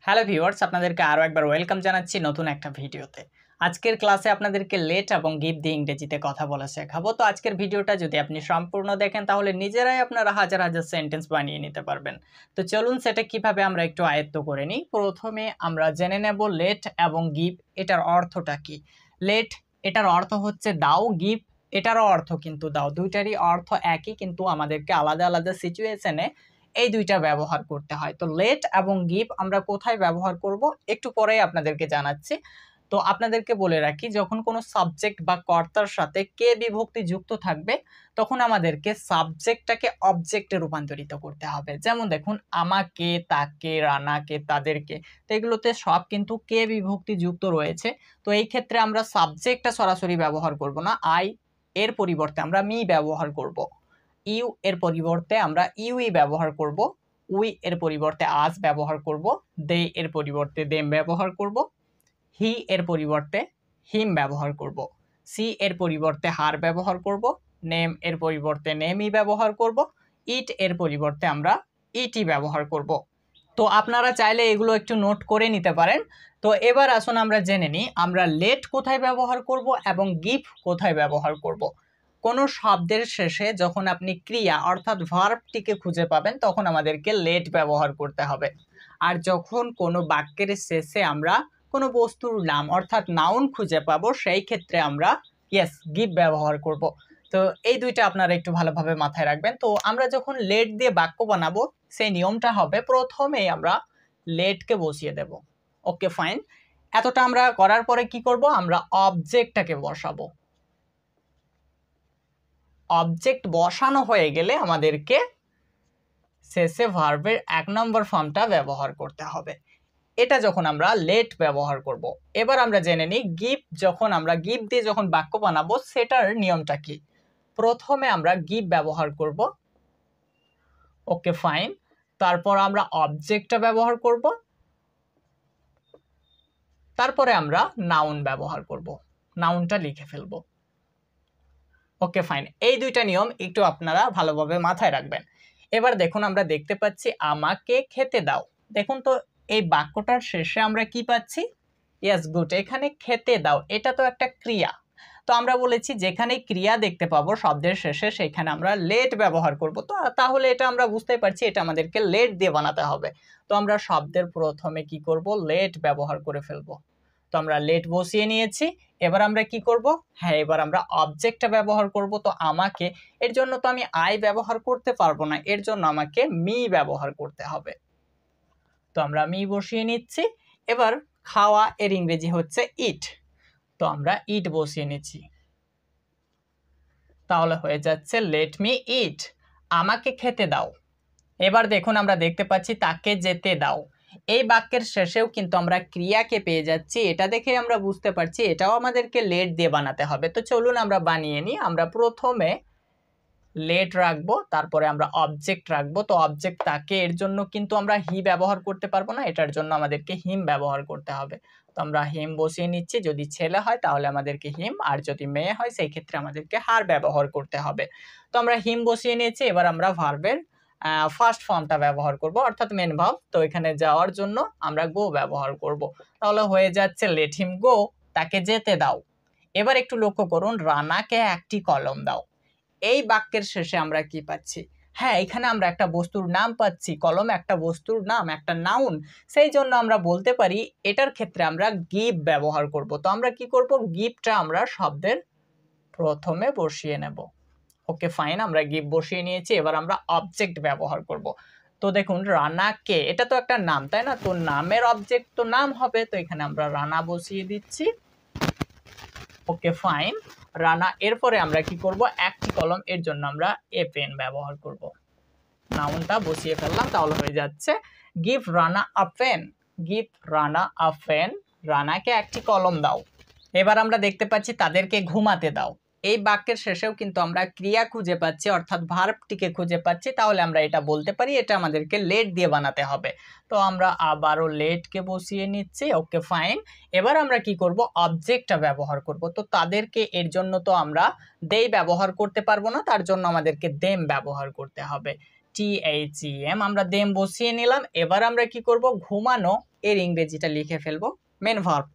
Hello viewers, আপনাদেরকে আরও একবার ওয়েলকাম জানাচ্ছি নতুন একটা ভিডিওতে। আজকের ক্লাসে আপনাদেরকে লেট এবং গিভ দিয়ে ইংরেজিতে কথা বলা শেখাবো। তো আজকের ভিডিওটা যদি আপনি সম্পূর্ণ দেখেন তাহলে নিজেরাই আপনারা হাজার হাজার সেন্টেন্স বানিয়ে নিতে পারবেন। তো চলুন সেটা কিভাবে আমরা একটু আয়ত্ত করে নিই। প্রথমে আমরা জেনে নেব লেট এবং গিভ এটার অর্থটা কি। লেট এটার অর্থ হচ্ছে দাও, গিভ এটারও অর্থ কিন্তু দাও, দুইটারই অর্থ একই, কিন্তু আমাদেরকে আলাদা আলাদা সিচুয়েশনে এই দুইটা ব্যবহার করতে হয়। তো লেট এবং গিভ আমরা কোথায় ব্যবহার করব একটু পরেই আপনাদেরকে জানাচ্ছি। তো আপনাদেরকে বলে রাখি, যখন কোনো সাবজেক্ট বা কর্তার সাথে কে বিভক্তি যুক্ত থাকবে তখন আমাদেরকে সাবজেক্টটাকে অবজেক্টে রূপান্তরিত করতে হবে। যেমন দেখুন, আমাকে, তাকে, রানাকে, তাদেরকে, তো এগুলোতে সব কিন্তু কে বিভক্তি যুক্ত রয়েছে। তো এই ক্ষেত্রে আমরা সাবজেক্টটা সরাসরি ব্যবহার করব না, আই এর পরিবর্তে আমরা মি ব্যবহার করব। ইউ এর পরিবর্তে আমরা ইউই ব্যবহার করব, উই এর পরিবর্তে আজ ব্যবহার করব, দে এর পরিবর্তে দেম ব্যবহার করব, হি এর পরিবর্তে হিম ব্যবহার করব, সি এর পরিবর্তে হার ব্যবহার করব, নেম এর পরিবর্তে নেমই ব্যবহার করব, ইট এর পরিবর্তে আমরা ইটি ব্যবহার করব। তো আপনারা চাইলে এগুলো একটু নোট করে নিতে পারেন। তো এবার আসুন আমরা জেনে নিই আমরা লেট কোথায় ব্যবহার করব এবং গিভ কোথায় ব্যবহার করব। কোনো শব্দের শেষে যখন আপনি ক্রিয়া অর্থাৎ ভার্বটিকে খুঁজে পাবেন তখন আমাদেরকে লেট ব্যবহার করতে হবে। আর যখন কোনো বাক্যের শেষে আমরা কোনো বস্তুর নাম অর্থাৎ নাউন খুঁজে পাবো সেই ক্ষেত্রে আমরা গিভ ব্যবহার করব। তো এই দুইটা আপনারা একটু ভালোভাবে মাথায় রাখবেন। তো আমরা যখন লেট দিয়ে বাক্য বানাবো সেই নিয়মটা হবে প্রথমেই আমরা লেটকে বসিয়ে দেব। ওকে ফাইন, এতটা আমরা করার পরে কি করব, আমরা অবজেক্টটাকে বসাবো। অবজেক্ট বসানো হয়ে গেলে আমাদেরকে শেষে ভার্বের 1 নম্বর ফর্মটা ব্যবহার করতে হবে। এটা যখন আমরা লেট ব্যবহার করব। এবার আমরা জেনে নিই গিভ, যখন আমরা গিভ দিয়ে যখন বাক্য বানাবো সেটার নিয়মটা কি। প্রথমে আমরা গিভ ব্যবহার করব, ওকে ফাইন, তারপর আমরা অবজেক্টটা ব্যবহার করব, তারপরে আমরা নাউন ব্যবহার করব, নাউনটা লিখে ফেলবো। ওকে ফাইন, এই দুইটা নিয়ম একটু আপনারা ভালোভাবে মাথায় রাখবেন। এবার দেখুন আমরা দেখতে পাচ্ছি আমাকে খেতে দাও। দেখুন তো এই বাক্যটার শেষে আমরা কি পাচ্ছি, ইয়েস গুড, এখানে খেতে দাও এটা তো একটা ক্রিয়া। তো আমরা বলেছি যেখানে ক্রিয়া দেখতে পাবো শব্দের শেষে সেখানে আমরা লেট ব্যবহার করব। তো তাহলে এটা আমরা বুঝতে পারছি এটা আমাদেরকে লেট দিয়ে বানাতে হবে। তো আমরা শব্দের প্রথমে কি করব, লেট ব্যবহার করে ফেলবো। তো আমরা লেট বসিয়ে নিয়েছি। এবার আমরা কি করব, এবার আমরা অবজেক্টটা ব্যবহার করব। তো আমাকে, এর জন্য তো আমি আই ব্যবহার করতে পারবো না, এর জন্য আমাকে মি ব্যবহার করতে হবে। তো আমরা মি বসিয়ে নিচ্ছি। এবার খাওয়া এর ইংরেজি হচ্ছে ইট, তো আমরা ইট বসিয়ে নিচ্ছি। তাহলে হয়ে যাচ্ছে লেট মি ইট, আমাকে খেতে দাও। এবার দেখুন আমরা দেখতে পাচ্ছি তাকে যেতে দাও। এই বাক্যের শেষেও কিন্তু আমরা ক্রিয়াকে পেয়ে যাচ্ছি, এটা দেখে আমরা বুঝতে পারছি এটাও আমাদেরকে লেট দিয়ে বানাতে হবে। তো চলুন আমরা বানিয়ে নিই। আমরা প্রথমে লেট রাখবো, তারপরে আমরা অবজেক্ট রাখবো। তো অবজেক্ট তাকে, এর জন্য কিন্তু আমরা হি ব্যবহার করতে পারবো না, এটার জন্য আমাদেরকে হিম ব্যবহার করতে হবে। তো আমরা হিম বসিয়ে নিচ্ছি, যদি ছেলে হয় তাহলে আমাদেরকে হিম, আর যদি মেয়ে হয় সেই ক্ষেত্রে আমাদেরকে হার ব্যবহার করতে হবে। তো আমরা হিম বসিয়ে নিয়েছি। এবার আমরা ভার্বের ফার্স্ট ফর্মটা ব্যবহার করব অর্থাৎ মেন ভার্ব। তো এখানে যাওয়ার জন্য আমরা গো ব্যবহার করব। তাহলে হয়ে যাচ্ছে লেট হিম গো, তাকে যেতে দাও। এবার একটু লক্ষ্য করুন, রানাকে একটি কলম দাও। এই বাক্যের শেষে আমরা কি পাচ্ছি, এখানে আমরা একটা বস্তুর নাম পাচ্ছি, কলম একটা বস্তুর নাম, একটা নাউন। সেই জন্য আমরা বলতে পারি এটার ক্ষেত্রে আমরা গিভ ব্যবহার করব। তো আমরা কি করব, গিভটা আমরা শব্দের প্রথমে বসিয়ে নেব। ওকে ফাইন, আমরা গিভ বসিয়ে নিয়েছি। এবার আমরা অবজেক্ট ব্যবহার করব। তো দেখুন রানাকে, এটা তো একটা নাম তাই না, তো নামের অবজেক্ট তো নাম হবে। তো এখানে আমরা রানা বসিয়ে দিচ্ছি। Okay fine, Rana. এরপরে আমরা কি করব, একটি কলম, এর জন্য আমরা এ পেন ব্যবহার করব। নাউনটা বসিয়ে ফেললাম, তাহলে হয়ে যাচ্ছে give Rana a pen, give Rana a pen, রানাকে একটি কলম দাও। এবার আমরা দেখতে পাচ্ছি তাদেরকে ঘুমাতে দাও। এই বাক্যের শেষেও কিন্তু আমরা ক্রিয়া খুঁজে পাচ্ছি অর্থাৎ ভার্বটিকে খুঁজে পাচ্ছি। তাহলে আমরা এটা বলতে পারি এটা আমাদেরকে লেট দিয়ে বানাতে হবে। তো আমরা আবারও লেটকে বসিয়ে নিচ্ছি। ওকে ফাইন, এবার আমরা কি করব, অবজেক্টটা ব্যবহার করব। তো তাদেরকে, এর জন্য তো আমরা দেই ব্যবহার করতে পারবো না, তার জন্য আমাদেরকে দেম ব্যবহার করতে হবে। THEM, আমরা দেম বসিয়ে নিলাম। এবার আমরা কি করব, ঘুমানো এর ইংরেজিটা লিখে ফেলবো মেন ভার্ব।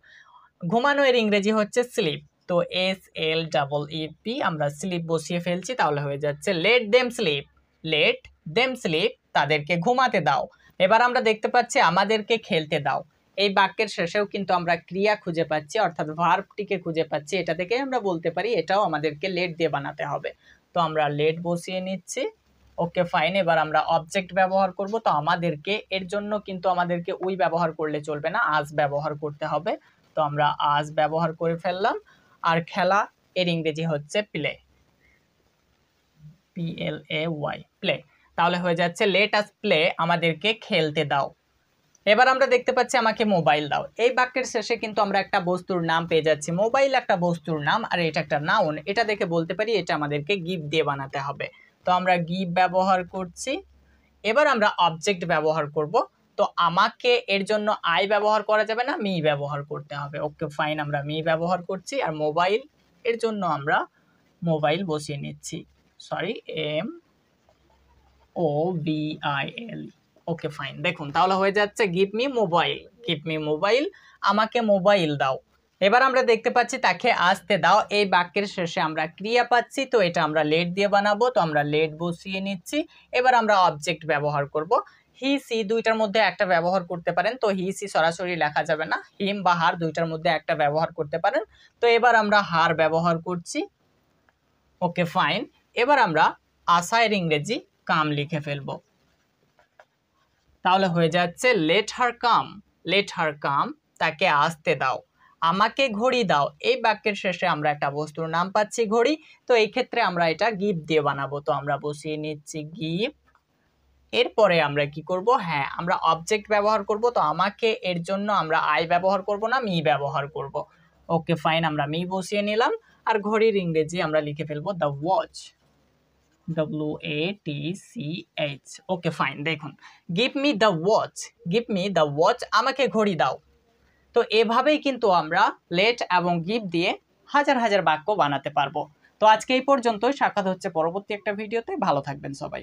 ঘুমানো এর ইংরেজি হচ্ছে স্লিপ, তো SLEEP আমরা স্লিপ বসিয়ে ফেলছি, তাহলে হয়ে যাচ্ছে let them sleep, let them sleep, তাদেরকে ঘুমাতে দাও। এবার আমরা দেখতে পাচ্ছি আমাদেরকে খেলতে দাও। এই বাক্যের শেষেও কিন্তু আমরা ক্রিয়া খুঁজে পাচ্ছি, অর্থাৎ ভার্বটিকে খুঁজে পাচ্ছি। এটা থেকে আমরা বলতে পারি এটাও আমাদেরকে লেট দিয়ে বানাতে হবে, তো আমরা লেট বসিয়ে নিচ্ছি। Okay fine. এবার আমরা অবজেক্ট ব্যবহার করব, তো আমাদেরকে এর জন্য কিন্তু আমাদেরকে উই ব্যবহার করলে চলবে না, আজ ব্যবহার করতে হবে, তো আমরা আজ ব্যবহার করে ফেললাম। আর খেলা এর ইংরেজি হচ্ছে প্লে, PLAY, প্লে। তাহলে হয়ে যাচ্ছে লেট আস প্লে, আমাদেরকে খেলতে দাও। এবার আমরা দেখতে পাচ্ছি আমাকে মোবাইল দাও। এই বাক্যের শেষে কিন্তু আমরা একটা বস্তুর নাম পেয়ে যাচ্ছি, মোবাইল একটা বস্তুর নাম আর এটা একটা নাউন। এটা দেখে বলতে পারি এটা আমাদেরকে গিভ দিয়ে বানাতে হবে, তো আমরা গিভ ব্যবহার করছি। এবার আমরা অবজেক্ট ব্যবহার করব, তো আমাকে এর জন্য আই ব্যবহার করা যাবে না, মি ব্যবহার করতে হবে। ওকে ফাইন, আমরা মি ব্যবহার করছি। আর মোবাইল এর জন্য আমরা মোবাইল বসিয়ে নিচ্ছি, সরি MOBIL। ওকে ফাইন, দেখুন তাহলে হয়ে যাচ্ছে give me mobile, give me mobile, আমাকে মোবাইল দাও। এবার আমরা দেখতে পাচ্ছি তাকে আসতে দাও। এই বাক্যের শেষে আমরা ক্রিয়া পাচ্ছি, তো এটা আমরা লেট দিয়ে বানাবো, তো আমরা লেট বসিয়ে নিচ্ছি। এবার আমরা অবজেক্ট ব্যবহার করব। হি সি দুইটার মধ্যে একটা ব্যবহার করতে পারেন, তো হি সি সরাসরি লেখা যাবে না, হিম বা হার দুইটার মধ্যে একটা ব্যবহার করতে পারেন, তো এবার আমরা হার ব্যবহার করছি। Okay fine. এবার আমরা আশা এর ইংরেজি কাম লিখে ফেলবো, তাহলে হয়ে যাচ্ছে লেট হার কাম, লেট হার কাম, তাকে আসতে দাও। আমাকে ঘড়ি দাও। এই বাক্যের শেষে আমরা একটা বস্তুর নাম পাচ্ছি ঘড়ি, তো এই ক্ষেত্রে আমরা এটা গিভ দিয়ে বানাবো, তো আমরা বসিয়ে নিচ্ছি গিভ। এরপরে আমরা কি করব, হ্যাঁ আমরা অবজেক্ট ব্যবহার করব, তো আমাকে এর জন্য আমরা আই ব্যবহার করব না, মি ব্যবহার করব। ওকে ফাইন, আমরা মি বসিয়ে নিলাম। আর ঘড়ির ইংরেজি আমরা লিখে ফেলবো the watch, WATCH। Okay fine, দেখুন give me the watch, give me the watch, আমাকে ঘড়ি দাও। তো এভাবেই কিন্তু আমরা লেট এবং গিভ দিয়ে হাজার হাজার বাক্য বানাতে পারবো। তো আজকে এই পর্যন্তই, সাক্ষাৎ হচ্ছে পরবর্তী একটা ভিডিওতে। ভালো থাকবেন সবাই।